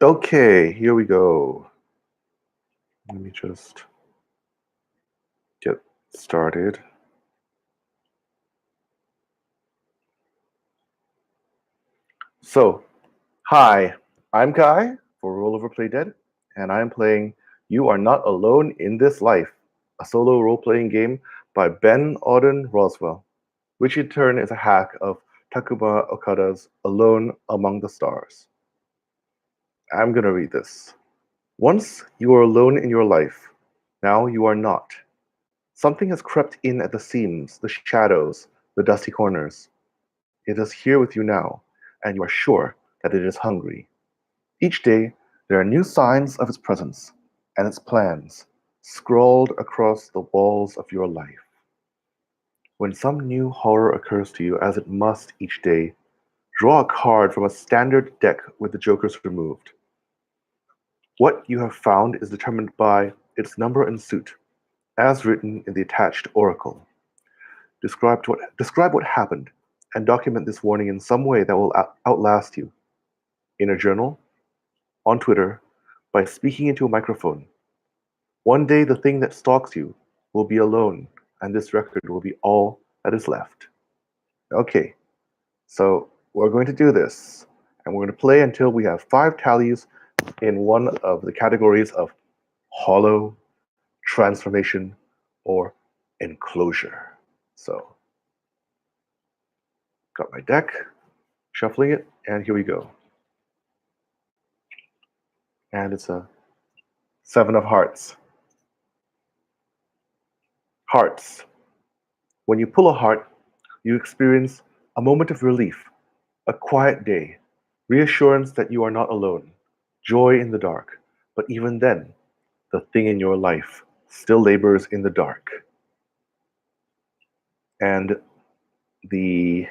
Okay, here we go. Let me just get started. So, hi, I'm Kai for Rollover Play Dead, and I am playing You Are Not Alone in This Life, a solo role playing game by Ben Auden Roswell, which in turn is a hack of Takuma Okada's Alone Among the Stars. I'm gonna read this. Once you were alone in your life, now you are not. Something has crept in at the seams, the shadows, the dusty corners. It is here with you now, and you are sure that it is hungry. Each day, there are new signs of its presence and its plans scrawled across the walls of your life. When some new horror occurs to you, as it must each day, draw a card from a standard deck with the jokers removed. What you have found is determined by its number and suit, as written in the attached oracle. Describe what happened and document this warning in some way that will outlast you. In a journal, on Twitter, by speaking into a microphone. One day the thing that stalks you will be alone, and this record will be all that is left. Okay, so we're going to do this, and we're going to play until we have 5 tallies in one of the categories of hollow, transformation, or enclosure. So, got my deck, shuffling it, and here we go. And it's a 7 of hearts. Hearts. When you pull a heart, you experience a moment of relief, a quiet day, reassurance that you are not alone, joy in the dark. But even then, the thing in your life still labors in the dark. And the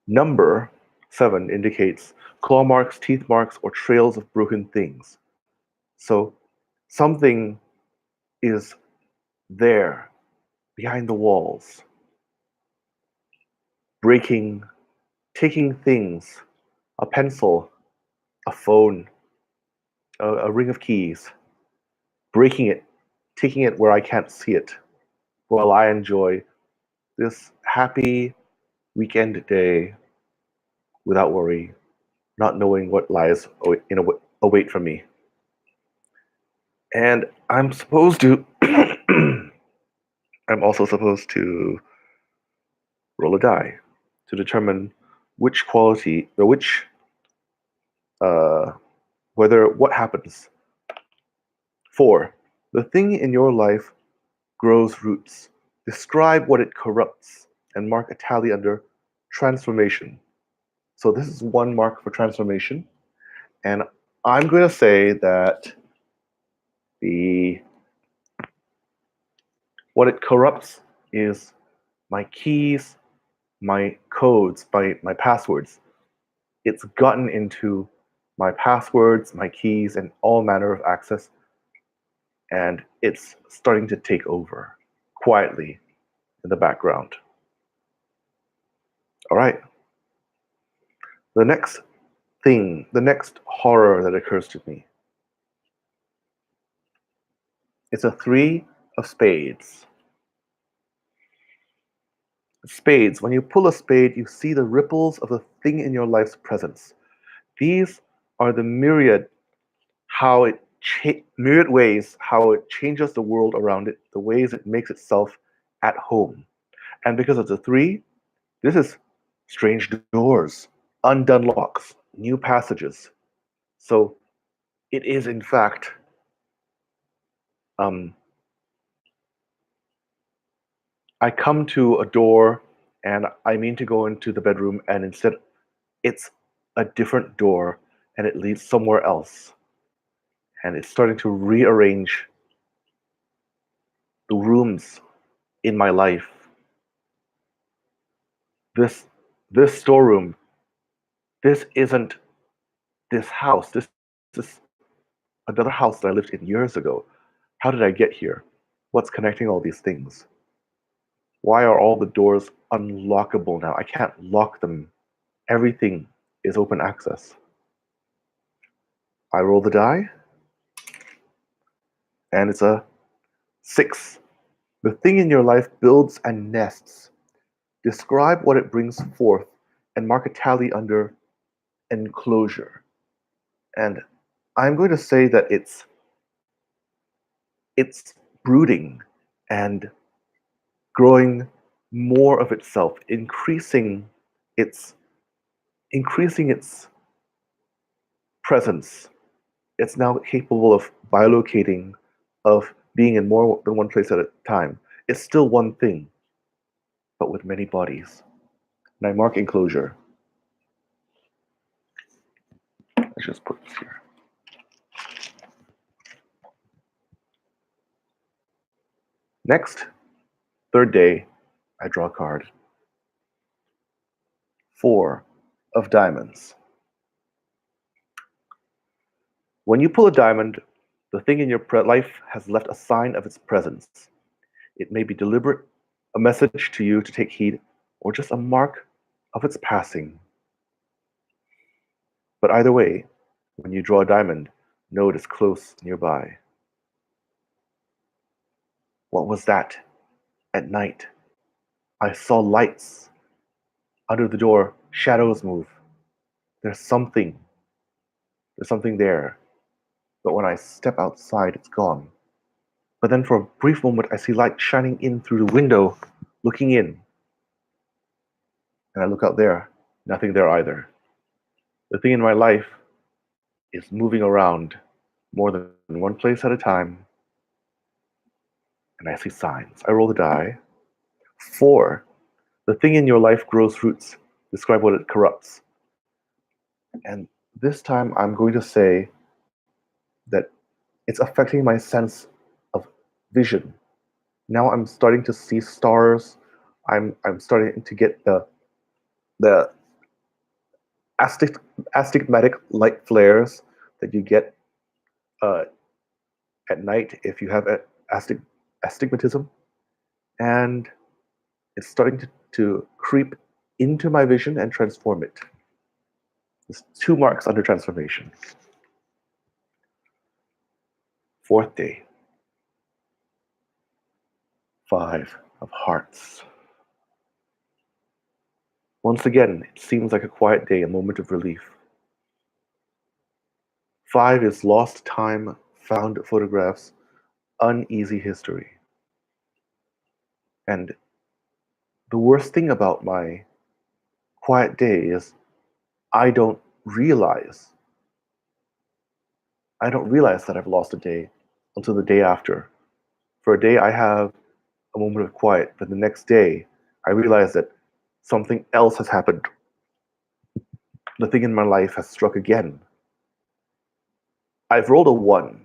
number 7 indicates claw marks, teeth marks, or trails of broken things. So something is there behind the walls, breaking, taking things, a pencil, a phone, a ring of keys, breaking it, taking it where I can't see it, while I enjoy this happy weekend day without worry, not knowing what lies await for me. And I'm supposed to, I'm also supposed to roll a die to determine which quality, or uh, what happens. 4. The thing in your life grows roots. Describe what it corrupts and mark a tally under transformation. So this is 1 mark for transformation. And I'm going to say that the what it corrupts is my keys, my codes, my passwords. It's gotten into my passwords, my keys, and all manner of access, and it's starting to take over quietly in the background. All right. The next the next horror that occurs to me, it's a 3 of spades. Spades. When you pull a spade, you see the ripples of the thing in your life's presence. These are the myriad ways how it changes the world around it, the ways it makes itself at home. And because of the 3, this is strange doors, undone locks, new passages. So it is, in fact, um, I come to a door and I mean to go into the bedroom, and instead it's a different door and it leads somewhere else. And it's starting to rearrange the rooms in my life. This this storeroom, this isn't this house. This is another house that I lived in years ago. How did I get here? What's connecting all these things? Why are all the doors unlockable now? I can't lock them. Everything is open access. I roll the die, and it's a 6. The thing in your life builds and nests. Describe what it brings forth and mark a tally under Enclosure. And I'm going to say that it's brooding and growing more of itself, its increasing its presence. It's now capable of bilocating, of being in more than one place at a time. It's still one thing, but with many bodies. And I mark Enclosure. Let's just put this here. Next, third day, I draw a card. 4 of diamonds. When you pull a diamond, the thing in your life has left a sign of its presence. It may be deliberate, a message to you to take heed, or just a mark of its passing. But either way, when you draw a diamond, know it is close nearby. What was that? At night, I saw lights. Under the door, shadows move. There's something. There's something there. But when I step outside, it's gone. But then for a brief moment, I see light shining in through the window, looking in. And I look out there, nothing there either. The thing in my life is moving around more than one place at a time. And I see signs. I roll the die. 4. The thing in your life grows roots. Describe what it corrupts. And this time I'm going to say that it's affecting my sense of vision. Now I'm starting to see stars. I'm starting to get the astigmatic light flares that you get uh, at night if you have astigmatism, and it's starting to creep into my vision and transform it. There's 2 marks under transformation. 4th day. 5 of hearts. Once again, it seems like a quiet day, a moment of relief. 5 is lost time, found photographs, uneasy history. And the worst thing about my quiet day is I don't realize that I've lost a day until the day after. For a day, I have a moment of quiet, but the next day, I realize that something else has happened. The thing in my life has struck again. I've rolled a 1.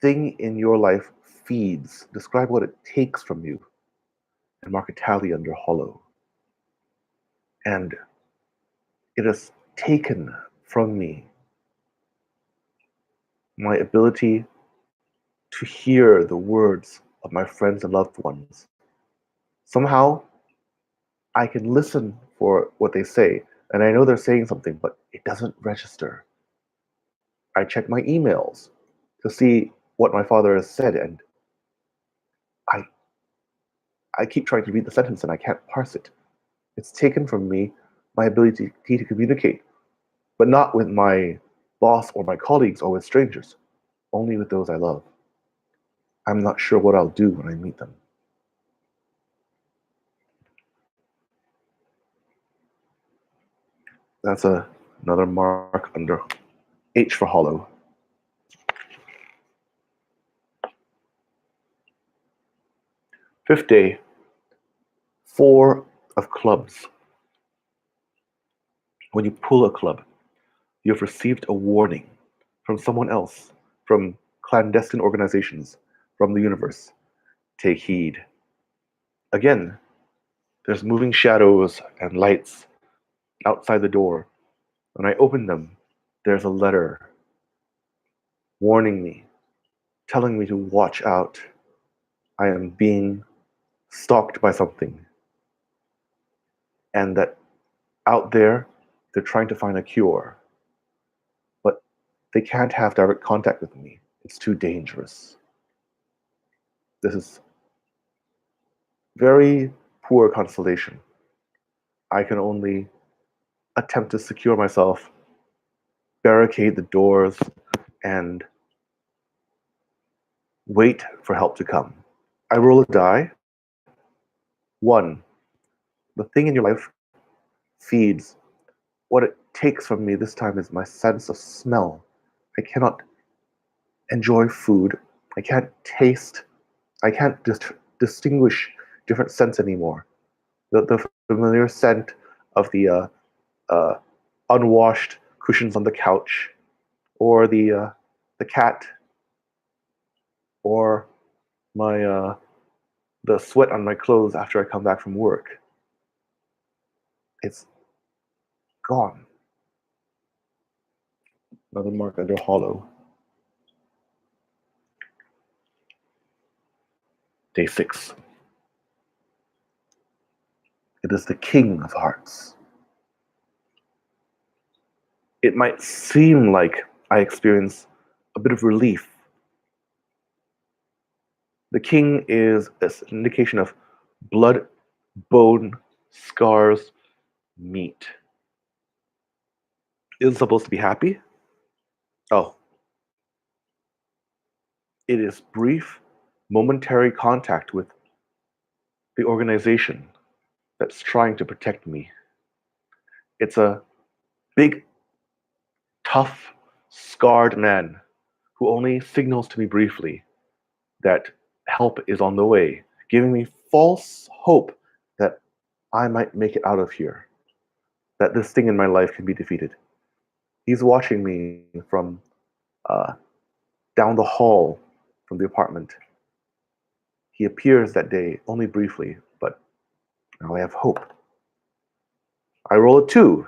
Thing in your life feeds. Describe what it takes from you. And mark a tally under hollow. And it has taken from me my ability to hear the words of my friends and loved ones. Somehow, I can listen for what they say, and I know they're saying something, but it doesn't register. I check my emails to see what my father has said, and I I keep trying to read the sentence and I can't parse it. It's taken from me my ability to communicate, but not with my boss or my colleagues or with strangers, only with those I love. I'm not sure what I'll do when I meet them. That's another mark under H for hollow. 5th day, 4 of clubs. When you pull a club, you have received a warning from someone else, from clandestine organizations, from the universe. Take heed. Again, there's moving shadows and lights outside the door. When I open them, there's a letter warning me, telling me to watch out. I am being stalked by something. And that out there, they're trying to find a cure. But They can't have direct contact with me. It's too dangerous. This is very poor consolation. I can only attempt to secure myself, barricade the doors, and wait for help to come. I roll a die. 1. The thing in your life feeds. What it takes from me this time is my sense of smell. I cannot enjoy food. I can't taste. I can't distinguish different scents anymore. The familiar scent of uh, unwashed cushions on the couch, or the cat, or my the sweat on my clothes after I come back from work. It's gone. Another mark under hollow. Day 6. It is the King of Hearts. It might seem like I experience a bit of relief. The King is an indication of blood, bone, scars, meat. Is it supposed to be happy? Oh, it is brief, momentary contact with the organization that's trying to protect me. It's a big, tough, scarred man who only signals to me briefly that help is on the way, giving me false hope that I might make it out of here, that this thing in my life can be defeated. He's watching me from uh, down the hall from the apartment. He appears that day only briefly, but now I have hope. I roll a 2.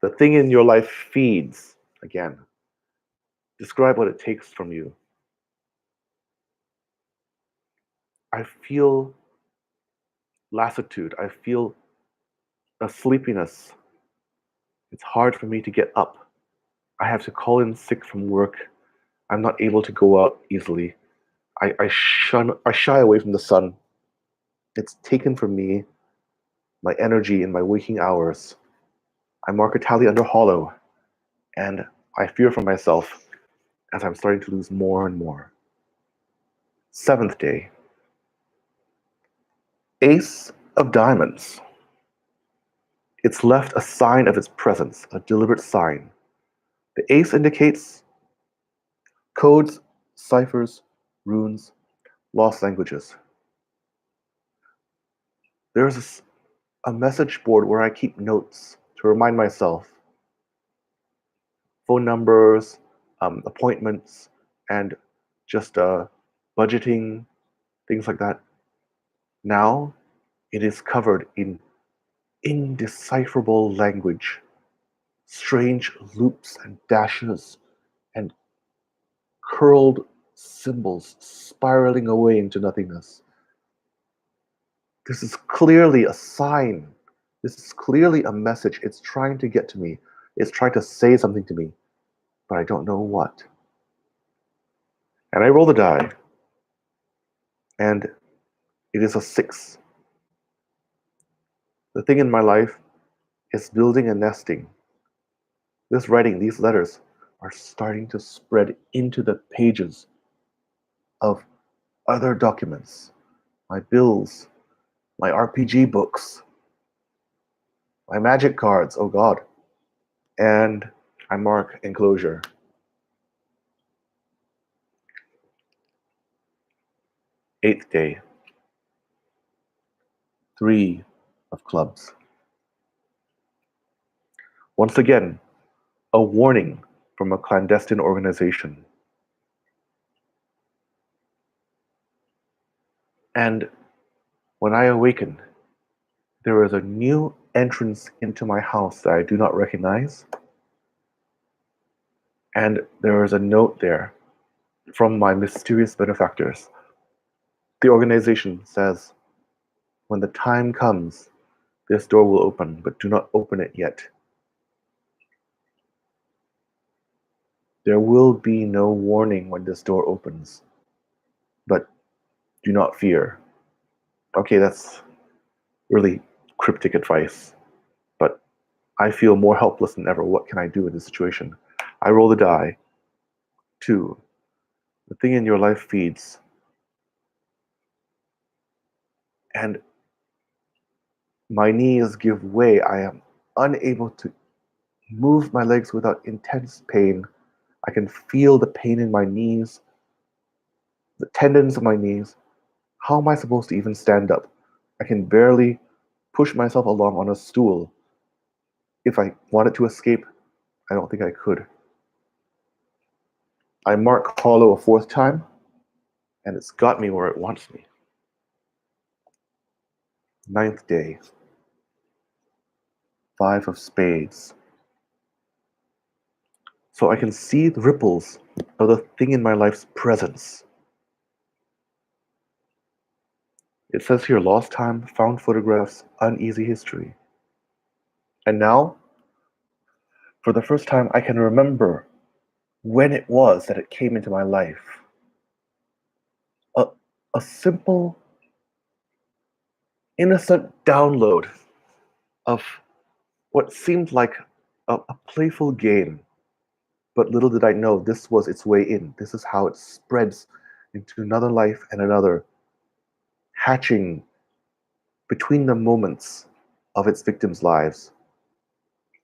The thing in your life feeds. Again, describe what it takes from you. I feel lassitude. I feel a sleepiness. It's hard for me to get up. I have to call in sick from work. I'm not able to go out easily. I shy away from the sun. It's taken from me my energy in my waking hours. I mark a tally under hollow, and I fear for myself as I'm starting to lose more and more. 7th day. Ace of Diamonds. It's left a sign of its presence, a deliberate sign. The ace indicates codes, ciphers, runes, lost languages. There's a message board where I keep notes to remind myself, phone numbers, appointments, and just budgeting, things like that. Now it is covered in indecipherable language, strange loops and dashes, and curled symbols spiraling away into nothingness. This is clearly a sign. This is clearly a message. It's trying to get to me. It's trying to say something to me, but I don't know what. And I roll the die, and it is a 6. The thing in my life is building and nesting. This writing, these letters, are starting to spread into the pages of other documents, my bills, my RPG books, my magic cards, oh god. And I mark Enclosure. 8th day. 3 of clubs. Once again, a warning from a clandestine organization. And when I awaken, there is a new entrance into my house that I do not recognize. And there is a note there from my mysterious benefactors. The organization says, when the time comes, this door will open, but do not open it yet. There will be no warning when this door opens, but do not fear. Okay, that's really cryptic advice, but I feel more helpless than ever. What can I do in this situation? I roll the die. 2. The thing in your life feeds, and my knees give way. I am unable to move my legs without intense pain. I can feel the pain in my knees, the tendons of my knees. How am I supposed to even stand up? I can barely push myself along on a stool. If I wanted to escape, I don't think I could. I mark hollow a 4th time, and it's got me where it wants me. 9th day. 5 of spades. So I can see the ripples of the thing in my life's presence. It says here lost time, found photographs, uneasy history. And now, for the first time, I can remember when it was that it came into my life. A, a simple, innocent download of what seemed like a playful game. But little did I know this was its way in. This is how it spreads into another life and another, hatching between the moments of its victims' lives.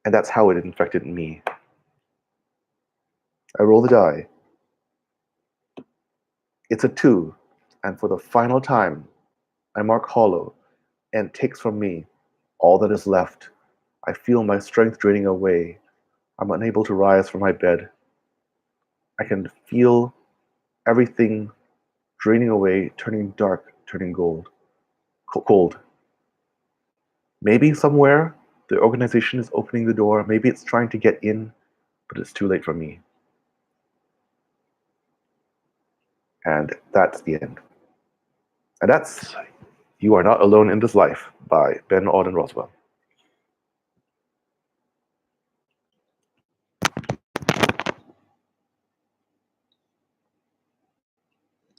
And that's how it infected me. I roll the die. It's a 2. And for the final time, I mark hollow and takes from me all that is left. I feel my strength draining away. I'm unable to rise from my bed. I can feel everything draining away, turning dark, turning cold. Maybe somewhere the organization is opening the door. Maybe it's trying to get in, but it's too late for me. And that's the end. And that's You Are Not Alone in This Life by Ben Auden Roswell.